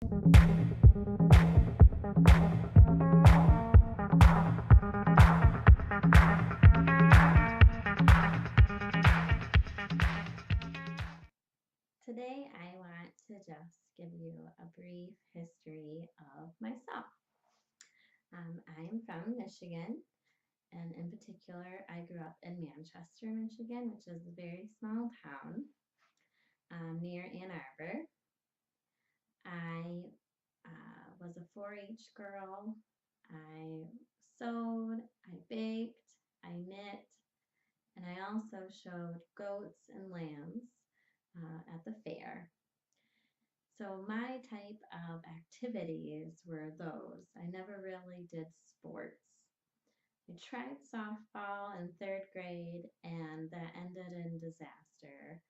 Today, I want to just give you a brief history of myself. I'm from Michigan, and in particular, I grew up in Manchester, Michigan, which is a very small town near Ann Arbor. I was a 4-H girl. I sewed, I baked, I knit, and I also showed goats and lambs at the fair. So my type of activities were those. I never really did sports. I tried softball in third grade and that ended in disaster.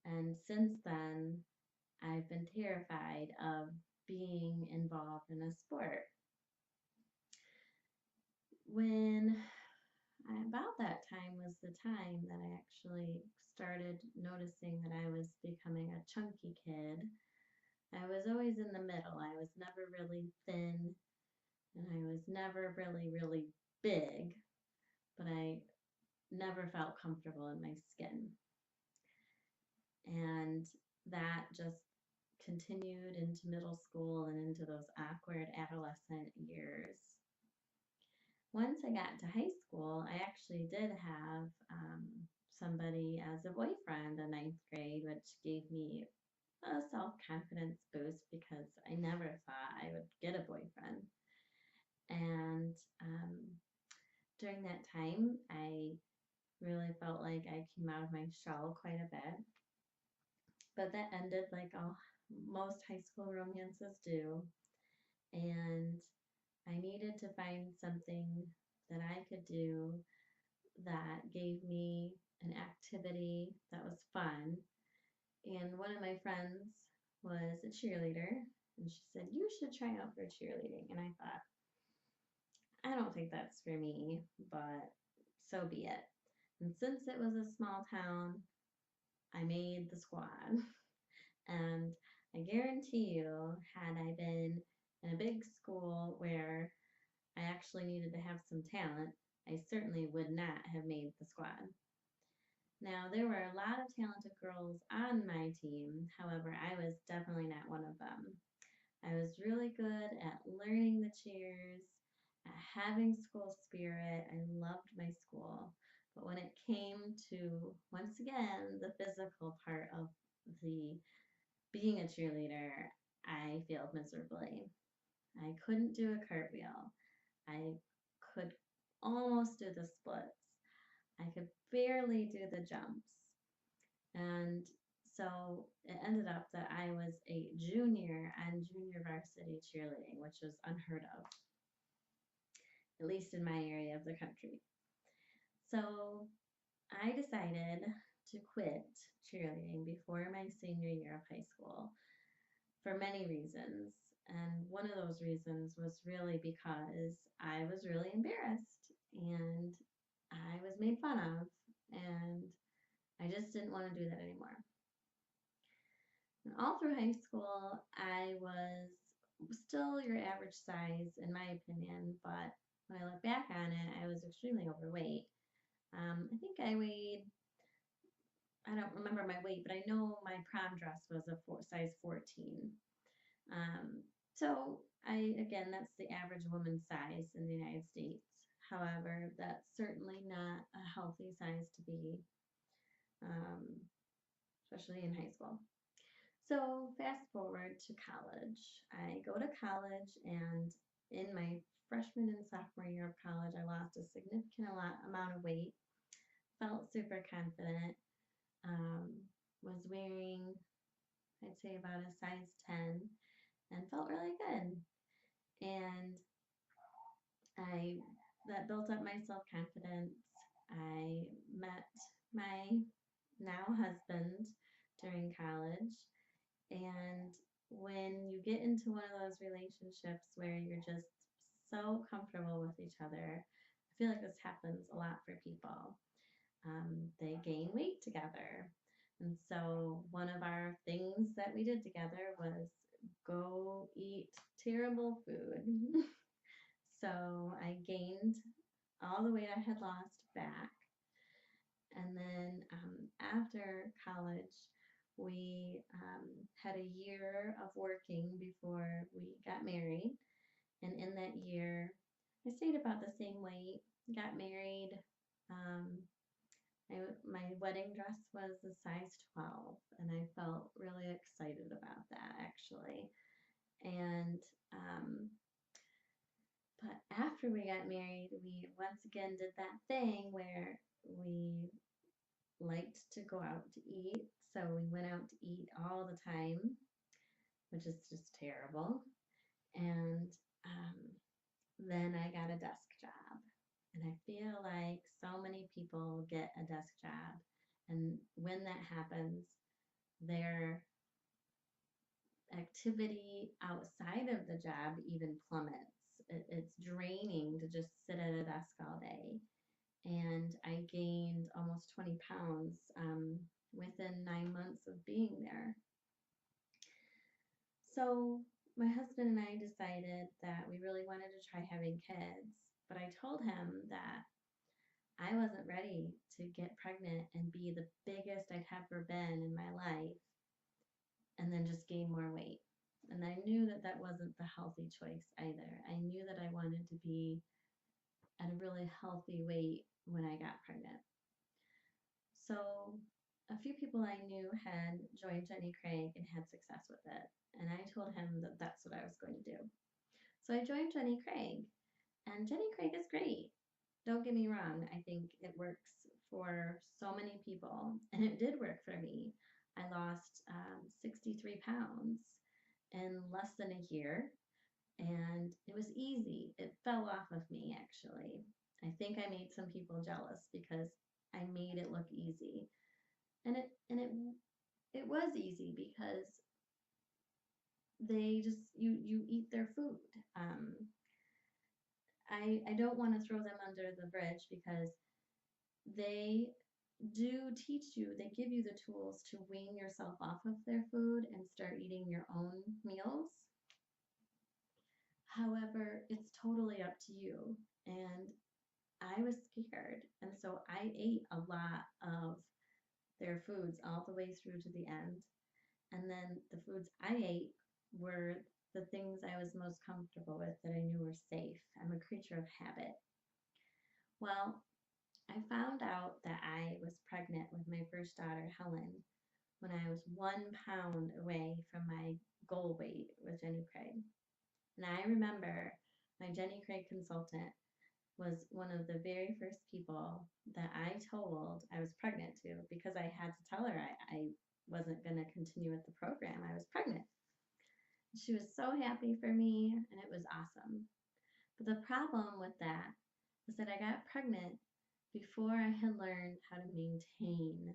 And since then, I've been terrified of being involved in a sport. When about that time was the time that I actually started noticing that I was becoming a chunky kid. I was always in the middle. I was never really thin and I was never really big, but I never felt comfortable in my skin. And that just continued into middle school and into those awkward adolescent years. Once I got to high school, I actually did have somebody as a boyfriend in ninth grade, which gave me a self confidence boost because I never thought I would get a boyfriend. And during that time, I really felt like I came out of my shell quite a bit. But that ended like all most high school romances do. And I needed to find something that I could do that gave me an activity that was fun. And one of my friends was a cheerleader, and she said, "You should try out for cheerleading." And I thought, I don't think that's for me, but so be it. And since it was a small town, I made the squad. And I guarantee you, had I been in a big school where I actually needed to have some talent, I certainly would not have made the squad. Now, there were a lot of talented girls on my team. However, I was definitely not one of them. I was really good at learning the cheers, at having school spirit. I loved my school. But when it came to, once again, the physical part of the being a cheerleader, I failed miserably. I couldn't do a cartwheel. I could almost do the splits. I could barely do the jumps. And so it ended up that I was a junior on junior varsity cheerleading, which was unheard of, at least in my area of the country. So I decided to quit cheerleading before my senior year of high school for many reasons. And one of those reasons was really because I was really embarrassed and I was made fun of, and I just didn't want to do that anymore. And all through high school, I was still your average size, in my opinion, but when I look back on it, I was extremely overweight. I think I weighed, I don't remember my weight, but I know my prom dress was a size 14. Um, so again, that's the average woman's size in the United States. However, that's certainly not a healthy size to be, um, especially in high school. So fast forward to college. I go to college, and in my freshman and sophomore year of college, I lost a significant amount of weight. Felt super confident. Um, was wearing, I'd say, about a size 10, and felt really good. And I that built up my self confidence. I met my now husband during college, and when you get into one of those relationships where you're just so comfortable with each other, I feel like this happens a lot for people. They gain weight together. And so, one of our things that we did together was go eat terrible food. So I gained all the weight I had lost back. And then after college, we had a year of working before we got married. And in that year, I stayed about the same weight, got married. Um, my wedding dress was a size 12, and I felt really excited about that actually. And but after we got married, we once again did that thing where we liked to go out to eat. So we went out to eat all the time, which is just terrible. And um, then I got a desk job. And I feel like so many people get a desk job. And when that happens, their activity outside of the job even plummets. It's draining to just sit at a desk all day. And I gained almost 20 pounds within 9 months of being there. So my husband and I decided that we really wanted to try having kids, but I told him that I wasn't ready to get pregnant and be the biggest I'd ever been in my life and then just gain more weight. And I knew that that wasn't the healthy choice either. I knew that I wanted to be at a really healthy weight when I got pregnant. So a few people I knew had joined Jenny Craig and had success with it. And I told him that that's what I was going to do. So I joined Jenny Craig, and Jenny Craig is great. Don't get me wrong, I think it works for so many people, and it did work for me. I lost 63 pounds in less than a year, and it was easy. It fell off of me, actually. I think I made some people jealous because I made it look easy. And it was easy because they just you eat their food. Um, I don't want to throw them under the bridge because they do teach you, they give you the tools to wean yourself off of their food and start eating your own meals. However, it's totally up to you. And I was scared. And so I ate a lot of their foods all the way through to the end. And then the foods I ate were the things I was most comfortable with that I knew were safe. I'm a creature of habit. Well, I found out that I was pregnant with my first daughter, Helen, when I was 1 pound away from my goal weight with Jenny Craig. And I remember my Jenny Craig consultant was one of the very first people that I told I was pregnant to because I had to tell her I wasn't going to continue with the program. I was pregnant. She was so happy for me, and it was awesome. But the problem with that was that I got pregnant before I had learned how to maintain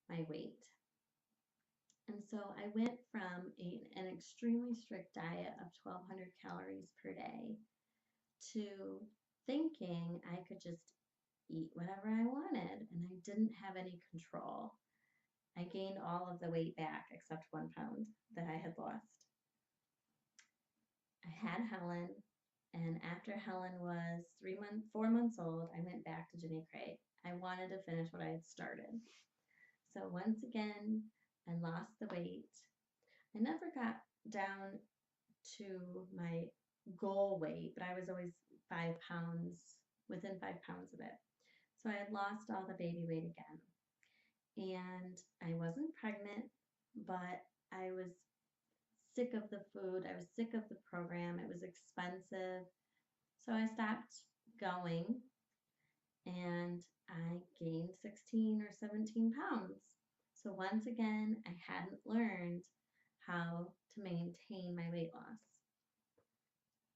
my weight. And so I went from an extremely strict diet of 1,200 calories per day to thinking I could just eat whatever I wanted and I didn't have any control. I gained all of the weight back except 1 pound that I had lost. I had Helen, and after Helen was 4 months old, I went back to Jenny Craig. I wanted to finish what I had started. So once again, I lost the weight. I never got down to my goal weight, but I was always 5 pounds, within 5 pounds of it. So I had lost all the baby weight again. And I wasn't pregnant, but I was sick of the food. I was sick of the program. It was expensive. So I stopped going and I gained 16 or 17 pounds. So once again, I hadn't learned how to maintain my weight loss.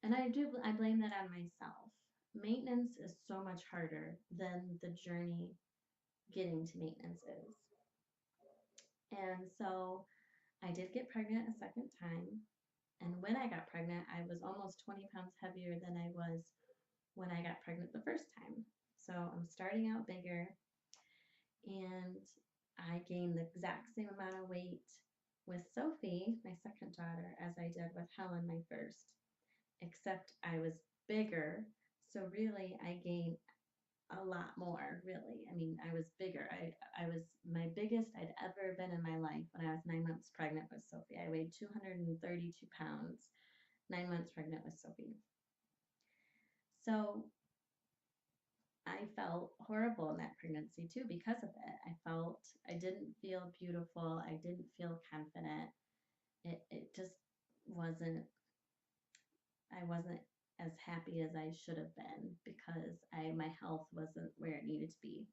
And I blame that on myself. Maintenance is so much harder than the journey getting to maintenance is. And so I did get pregnant a second time. And when I got pregnant, I was almost 20 pounds heavier than I was when I got pregnant the first time. So I'm starting out bigger, and I gained the exact same amount of weight with Sophie, my second daughter, as I did with Helen, my first, except I was bigger. So really, I gained a lot more, really. I mean, I was bigger. I was my biggest I'd ever been in my life when I was 9 months pregnant with Sophie. I weighed 232 pounds, 9 months pregnant with Sophie. So I felt horrible in that pregnancy too because of it. I didn't feel beautiful. I didn't feel confident. It just wasn't, I wasn't as happy as I should have been because my health wasn't where it needed to be.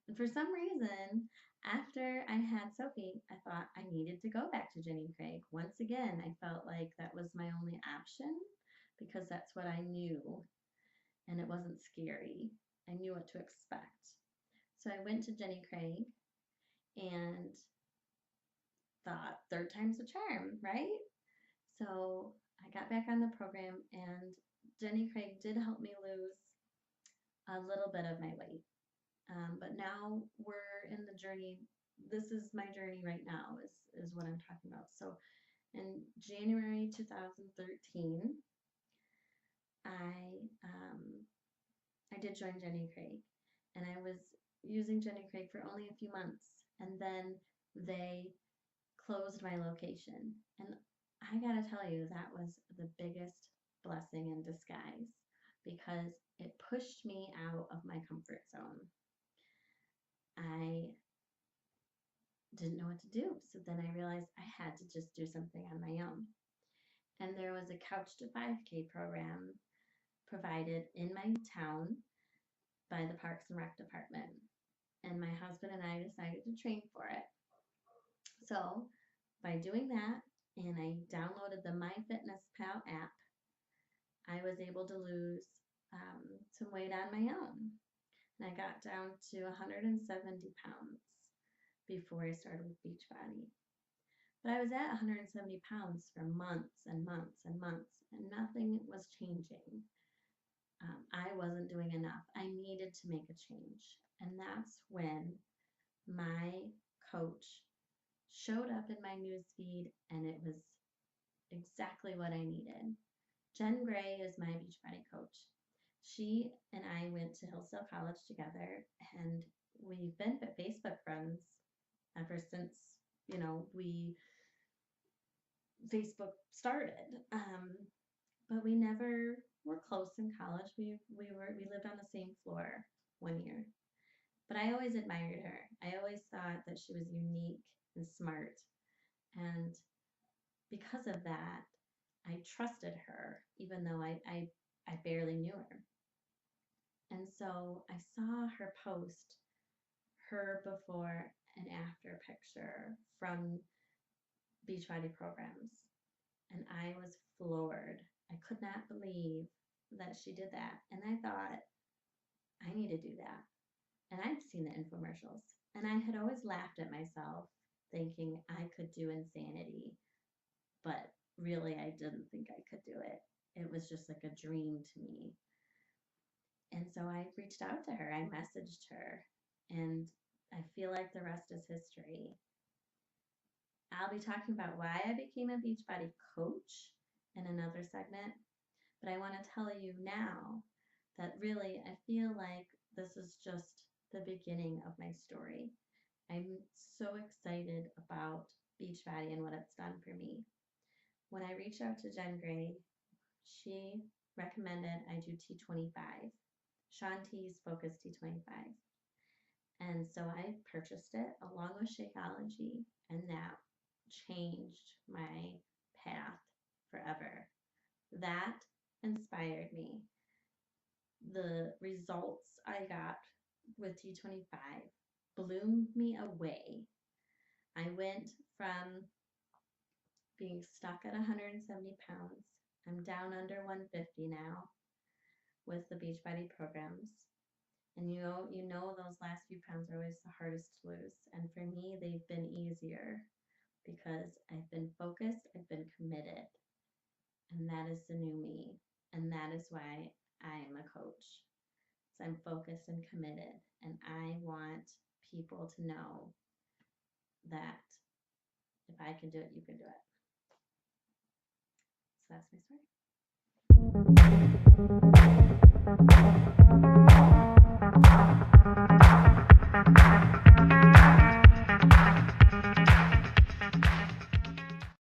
And for some reason, after I had Sophie, I thought I needed to go back to Jenny Craig. Once again, I felt like that was my only option because that's what I knew and it wasn't scary. I knew what to expect. So I went to Jenny Craig and thought third time's a charm, right? So I got back on the program and Jenny Craig did help me lose a little bit of my weight. But now we're in the journey. This is my journey right now, is what I'm talking about. So in January 2013, I did join Jenny Craig, and I was using Jenny Craig for only a few months, and then they closed my location. And I gotta tell you, that was the biggest blessing in disguise because it pushed me out of my comfort zone. I didn't know what to do. So then I realized I had to just do something on my own. And there was a Couch to 5K program provided in my town by the Parks and Rec department. And my husband and I decided to train for it. So by doing that, and I downloaded the MyFitnessPal app, I was able to lose some weight on my own. And I got down to 170 pounds before I started with Beachbody. But I was at 170 pounds for months and months and months, and nothing was changing. I wasn't doing enough. I needed to make a change. And that's when my coach showed up in my newsfeed, and it was exactly what I needed. Jen Gray is my Beachbody coach. She and I went to Hillsdale College together, and we've been Facebook friends ever since, Facebook started. But we never were close in college. We lived on the same floor one year. But I always admired her. I always thought that she was unique and smart. And because of that, I trusted her, even though I barely knew her. And so I saw her post her before and after picture from Beachbody programs. And I was floored. I could not believe that she did that. And I thought, I need to do that. And I've seen the infomercials. And I had always laughed at myself, thinking I could do insanity. But really, I didn't think I could do it. It was just like a dream to me. And so I reached out to her. I messaged her. And I feel like the rest is history. I'll be talking about why I became a Beachbody coach in another segment, but I want to tell you now that really I feel like this is just the beginning of my story. I'm so excited about Beachbody and what it's done for me. When I reached out to Jen Gray, she recommended I do T25, Shaun T's Focus T25. And so I purchased it along with Shakeology, and that changed my path forever. That inspired me. The results I got with T25 blew me away. I went from being stuck at 170 pounds. I'm down under 150 now with the Beachbody programs. And you know those last few pounds are always the hardest to lose. And for me, they've been easier because I've been focused, I've been committed. And that is the new me. And that is why I am a coach. So I'm focused and committed. And I want people to know that if I can do it, you can do it. So that's my story.